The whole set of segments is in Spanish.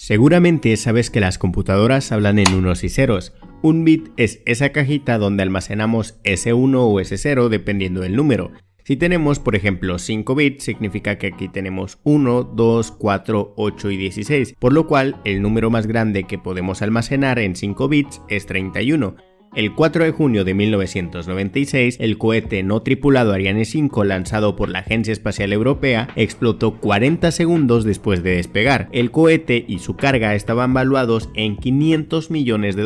Seguramente sabes que las computadoras hablan en unos y ceros. Un bit es esa cajita donde almacenamos S1 o S0 dependiendo del número. Si tenemos, por ejemplo, 5 bits, significa que aquí tenemos 1, 2, 4, 8 y 16, por lo cual el número más grande que podemos almacenar en 5 bits es 31. El 4 de junio de 1996, el cohete no tripulado Ariane 5 lanzado por la Agencia Espacial Europea explotó 40 segundos después de despegar. El cohete y su carga estaban valuados en $500 millones.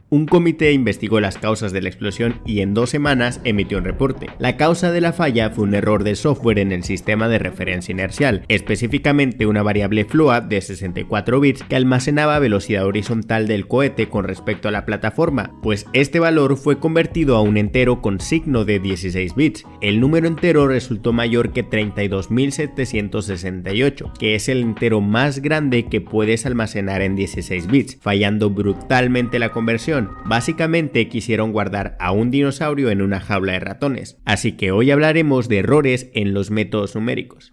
Un comité investigó las causas de la explosión y en 2 semanas emitió un reporte. La causa de la falla fue un error de software en el sistema de referencia inercial, específicamente una variable float de 64 bits que almacenaba velocidad horizontal del cohete con respecto a la plataforma, pues este valor fue convertido a un entero con signo de 16 bits. El número entero resultó mayor que 32.768, que es el entero más grande que puedes almacenar en 16 bits, fallando brutalmente la conversión. Básicamente quisieron guardar a un dinosaurio en una jaula de ratones. Así que hoy hablaremos de errores en los métodos numéricos.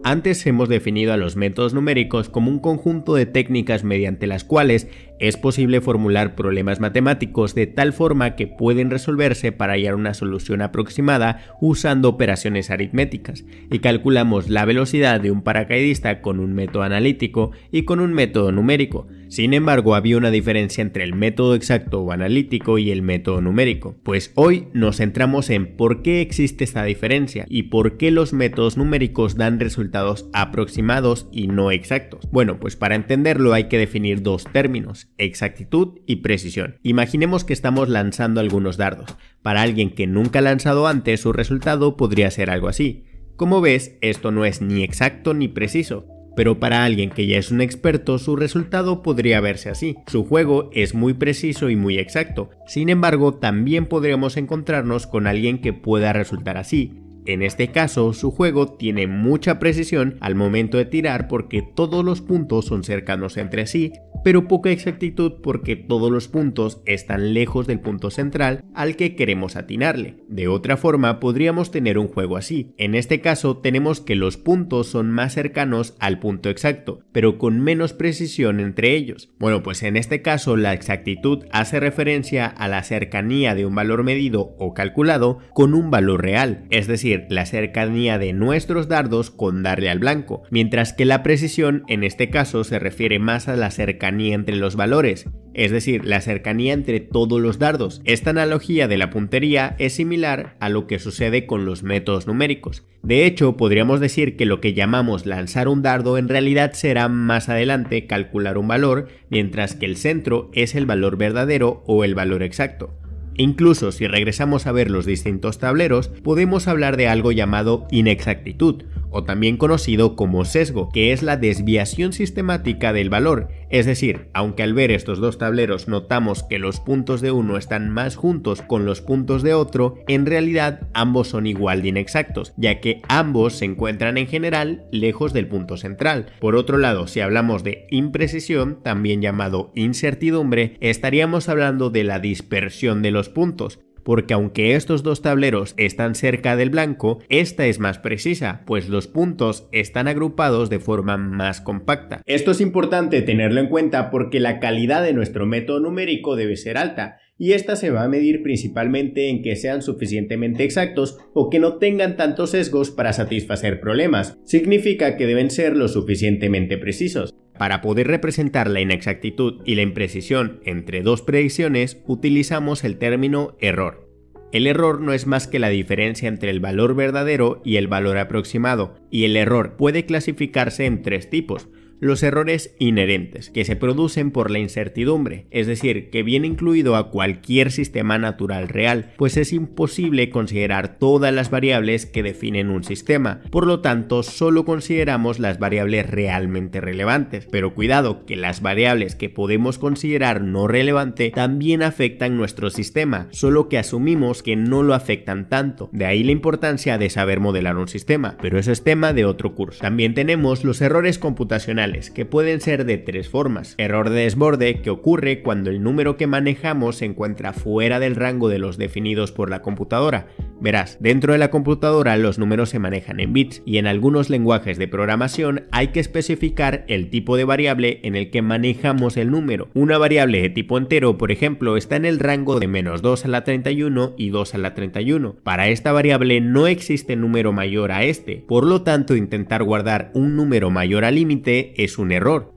Antes hemos definido a los métodos numéricos como un conjunto de técnicas mediante las cuales es posible formular problemas matemáticos de tal forma que pueden resolverse para hallar una solución aproximada usando operaciones aritméticas, y calculamos la velocidad de un paracaidista con un método analítico y con un método numérico. Sin embargo, había una diferencia entre el método exacto o analítico y el método numérico. Pues hoy nos centramos en por qué existe esta diferencia y por qué los métodos numéricos dan resultados aproximados y no exactos. Bueno, pues para entenderlo hay que definir dos términos: exactitud y precisión. Imaginemos que estamos lanzando algunos dardos. Para alguien que nunca ha lanzado antes, su resultado podría ser algo así. Como ves, esto no es ni exacto ni preciso. Pero para alguien que ya es un experto, su resultado podría verse así. Su juego es muy preciso y muy exacto. Sin embargo, también podríamos encontrarnos con alguien que pueda resultar así. En este caso, su juego tiene mucha precisión al momento de tirar porque todos los puntos son cercanos entre sí, pero poca exactitud porque todos los puntos están lejos del punto central al que queremos atinarle. De otra forma, podríamos tener un juego así. En este caso, tenemos que los puntos son más cercanos al punto exacto, pero con menos precisión entre ellos. Bueno, pues en este caso, la exactitud hace referencia a la cercanía de un valor medido o calculado con un valor real, es decir, la cercanía de nuestros dardos con darle al blanco, mientras que la precisión en este caso se refiere más a la cercanía entre los valores, es decir, la cercanía entre todos los dardos. Esta analogía de la puntería es similar a lo que sucede con los métodos numéricos. De hecho, podríamos decir que lo que llamamos lanzar un dardo en realidad será más adelante calcular un valor, mientras que el centro es el valor verdadero o el valor exacto. Incluso si regresamos a ver los distintos tableros, podemos hablar de algo llamado inexactitud, o también conocido como sesgo, que es la desviación sistemática del valor. Es decir, aunque al ver estos dos tableros notamos que los puntos de uno están más juntos con los puntos de otro, en realidad ambos son igual de inexactos, ya que ambos se encuentran en general lejos del punto central. Por otro lado, si hablamos de imprecisión, también llamado incertidumbre, estaríamos hablando de la dispersión de los puntos, porque aunque estos dos tableros están cerca del blanco, esta es más precisa, pues los puntos están agrupados de forma más compacta. Esto es importante tenerlo en cuenta porque la calidad de nuestro método numérico debe ser alta, y esta se va a medir principalmente en que sean suficientemente exactos o que no tengan tantos sesgos para satisfacer problemas. Significa que deben ser lo suficientemente precisos. Para poder representar la inexactitud y la imprecisión entre dos predicciones, utilizamos el término error. El error no es más que la diferencia entre el valor verdadero y el valor aproximado, y el error puede clasificarse en 3 tipos. Los errores inherentes, que se producen por la incertidumbre, es decir, que viene incluido a cualquier sistema natural real, pues es imposible considerar todas las variables que definen un sistema, por lo tanto solo consideramos las variables realmente relevantes. Pero cuidado, que las variables que podemos considerar no relevante también afectan nuestro sistema, solo que asumimos que no lo afectan tanto. De ahí la importancia de saber modelar un sistema, pero eso es tema de otro curso. También tenemos los errores computacionales, que pueden ser de 3 formas. Error de desborde, que ocurre cuando el número que manejamos se encuentra fuera del rango de los definidos por la computadora. Verás, dentro de la computadora los números se manejan en bits y en algunos lenguajes de programación hay que especificar el tipo de variable en el que manejamos el número. Una variable de tipo entero, por ejemplo, está en el rango de -2 a la 31 y 2 a la 31. Para esta variable no existe número mayor a este, por lo tanto intentar guardar un número mayor al límite es un error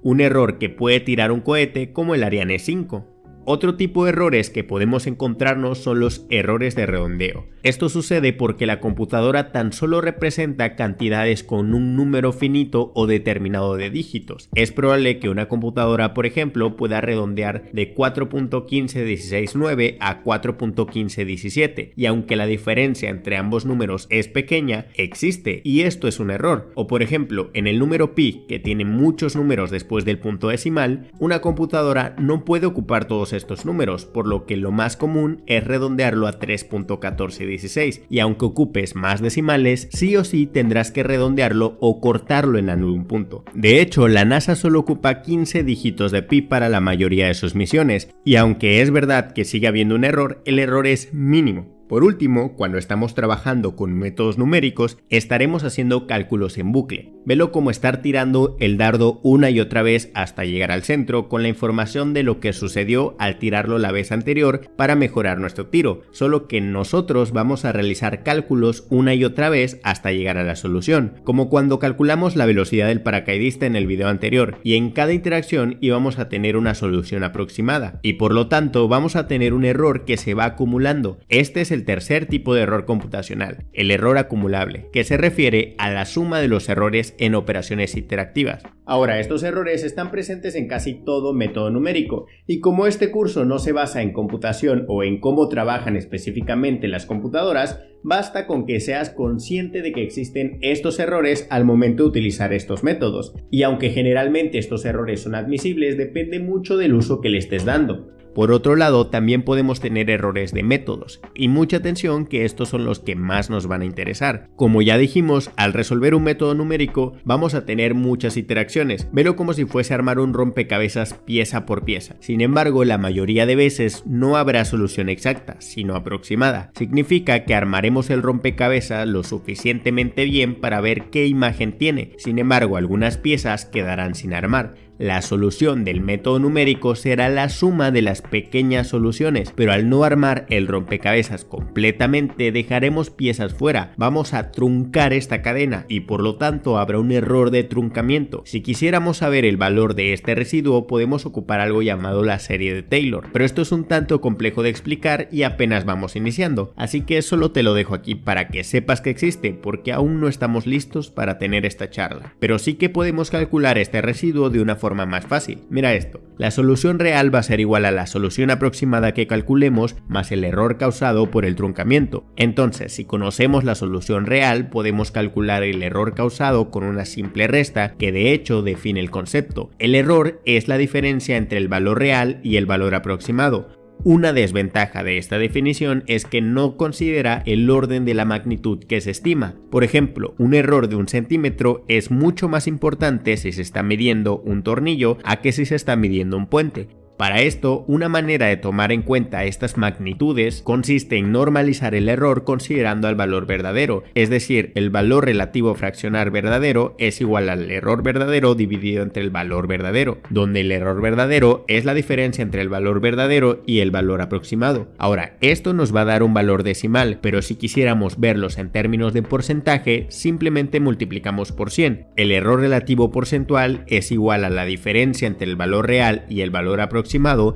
que puede tirar un cohete como el Ariane 5. Otro tipo de errores que podemos encontrarnos son los errores de redondeo. Esto sucede porque la computadora tan solo representa cantidades con un número finito o determinado de dígitos. Es probable que una computadora, por ejemplo, pueda redondear de 4.15169 a 4.1517, y aunque la diferencia entre ambos números es pequeña, existe, y esto es un error. O por ejemplo, en el número pi, que tiene muchos números después del punto decimal, una computadora no puede ocupar todos estos números, por lo que lo más común es redondearlo a 3.1416, y aunque ocupes más decimales, sí o sí tendrás que redondearlo o cortarlo en algún punto. De hecho, la NASA solo ocupa 15 dígitos de pi para la mayoría de sus misiones, y aunque es verdad que sigue habiendo un error, el error es mínimo. Por último, cuando estamos trabajando con métodos numéricos, estaremos haciendo cálculos en bucle. Velo como estar tirando el dardo una y otra vez hasta llegar al centro con la información de lo que sucedió al tirarlo la vez anterior para mejorar nuestro tiro, solo que nosotros vamos a realizar cálculos una y otra vez hasta llegar a la solución, como cuando calculamos la velocidad del paracaidista en el video anterior, y en cada interacción íbamos a tener una solución aproximada, y por lo tanto vamos a tener un error que se va acumulando. Este es el tercer tipo de error computacional, el error acumulable, que se refiere a la suma de los errores en operaciones interactivas. Ahora, estos errores están presentes en casi todo método numérico, y como este curso no se basa en computación o en cómo trabajan específicamente las computadoras, basta con que seas consciente de que existen estos errores al momento de utilizar estos métodos, y aunque generalmente estos errores son admisibles, depende mucho del uso que le estés dando. Por otro lado, también podemos tener errores de métodos, y mucha atención que estos son los que más nos van a interesar. Como ya dijimos, al resolver un método numérico vamos a tener muchas iteraciones, velo como si fuese armar un rompecabezas pieza por pieza. Sin embargo, la mayoría de veces no habrá solución exacta, sino aproximada. Significa que armaremos el rompecabezas lo suficientemente bien para ver qué imagen tiene, sin embargo algunas piezas quedarán sin armar. La solución del método numérico será la suma de las pequeñas soluciones, pero al no armar el rompecabezas completamente dejaremos piezas fuera, vamos a truncar esta cadena y por lo tanto habrá un error de truncamiento. Si quisiéramos saber el valor de este residuo podemos ocupar algo llamado la serie de Taylor, pero esto es un tanto complejo de explicar y apenas vamos iniciando, así que solo te lo dejo aquí para que sepas que existe, porque aún no estamos listos para tener esta charla, pero sí que podemos calcular este residuo de una forma más fácil. Mira esto, la solución real va a ser igual a la solución aproximada que calculemos más el error causado por el truncamiento. Entonces, si conocemos la solución real, podemos calcular el error causado con una simple resta que de hecho define el concepto. El error es la diferencia entre el valor real y el valor aproximado. Una desventaja de esta definición es que no considera el orden de la magnitud que se estima. Por ejemplo, un error de 1 centímetro es mucho más importante si se está midiendo un tornillo a que si se está midiendo un puente. Para esto, una manera de tomar en cuenta estas magnitudes consiste en normalizar el error considerando al valor verdadero, es decir, el valor relativo fraccionar verdadero es igual al error verdadero dividido entre el valor verdadero, donde el error verdadero es la diferencia entre el valor verdadero y el valor aproximado. Ahora, esto nos va a dar un valor decimal, pero si quisiéramos verlos en términos de porcentaje, simplemente multiplicamos por 100. El error relativo porcentual es igual a la diferencia entre el valor real y el valor aproximado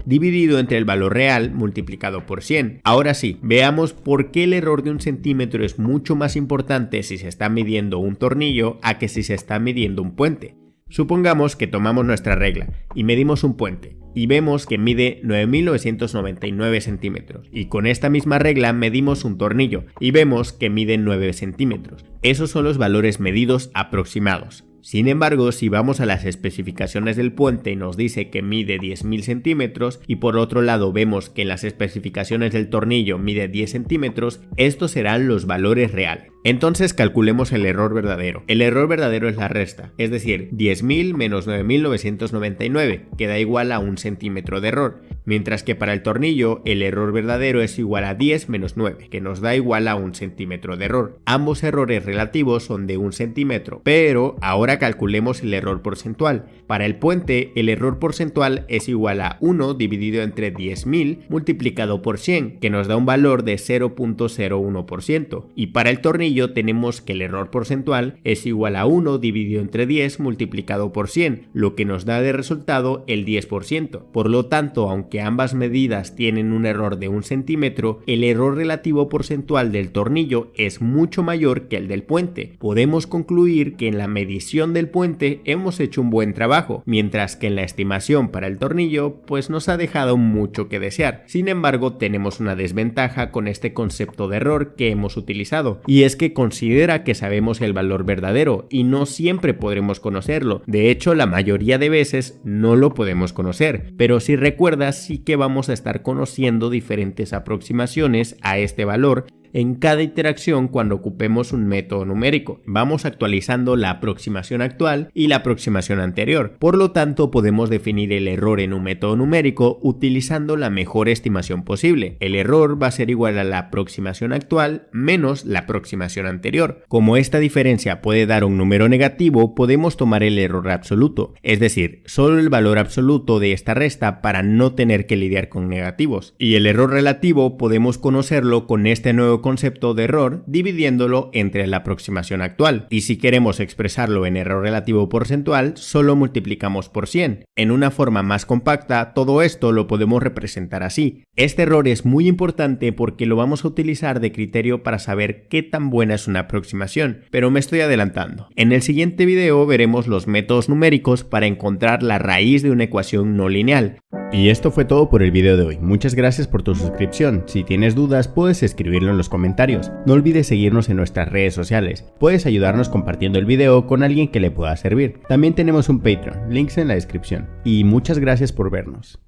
dividido entre el valor real multiplicado por 100. Ahora sí, veamos por qué el error de 1 centímetro es mucho más importante si se está midiendo un tornillo a que si se está midiendo un puente. Supongamos que tomamos nuestra regla y medimos un puente y vemos que mide 9.999 centímetros, y con esta misma regla medimos un tornillo y vemos que mide 9 centímetros. Esos son los valores medidos aproximados. Sin embargo, si vamos a las especificaciones del puente y nos dice que mide 10.000 centímetros y por otro lado vemos que en las especificaciones del tornillo mide 10 centímetros, estos serán los valores reales. Entonces calculemos el error verdadero. El error verdadero es la resta, es decir, 10.000 menos 9.999, que da igual a 1 centímetro de error, mientras que para el tornillo el error verdadero es igual a 10 menos 9, que nos da igual a 1 centímetro de error. Ambos errores relativos son de 1 centímetro, pero ahora calculemos el error porcentual. Para el puente, el error porcentual es igual a 1 dividido entre 10.000 multiplicado por 100, que nos da un valor de 0.01%, y para el tornillo tenemos que el error porcentual es igual a 1 dividido entre 10 multiplicado por 100, lo que nos da de resultado el 10%. Por lo tanto, aunque ambas medidas tienen un error de 1 centímetro, el error relativo porcentual del tornillo es mucho mayor que el del puente. Podemos concluir que en la medición del puente hemos hecho un buen trabajo, mientras que en la estimación para el tornillo pues nos ha dejado mucho que desear. Sin embargo, tenemos una desventaja con este concepto de error que hemos utilizado, y es que considera que sabemos el valor verdadero y no siempre podremos conocerlo. De hecho, la mayoría de veces no lo podemos conocer, pero si recuerdas, sí que vamos a estar conociendo diferentes aproximaciones a este valor en cada interacción cuando ocupemos un método numérico. Vamos actualizando la aproximación actual y la aproximación anterior. Por lo tanto, podemos definir el error en un método numérico utilizando la mejor estimación posible. El error va a ser igual a la aproximación actual menos la aproximación anterior. Como esta diferencia puede dar un número negativo, podemos tomar el error absoluto, es decir, solo el valor absoluto de esta resta para no tener que lidiar con negativos. Y el error relativo podemos conocerlo con este nuevo concepto de error dividiéndolo entre la aproximación actual, y si queremos expresarlo en error relativo porcentual solo multiplicamos por 100. En una forma más compacta, todo esto lo podemos representar así. Este error es muy importante porque lo vamos a utilizar de criterio para saber qué tan buena es una aproximación, pero me estoy adelantando. En el siguiente video veremos los métodos numéricos para encontrar la raíz de una ecuación no lineal. Y esto fue todo por el video de hoy. Muchas gracias por tu suscripción. Si tienes dudas, puedes escribirlo en los comentarios. No olvides seguirnos en nuestras redes sociales. Puedes ayudarnos compartiendo el video con alguien que le pueda servir. También tenemos un Patreon, links en la descripción. Y muchas gracias por vernos.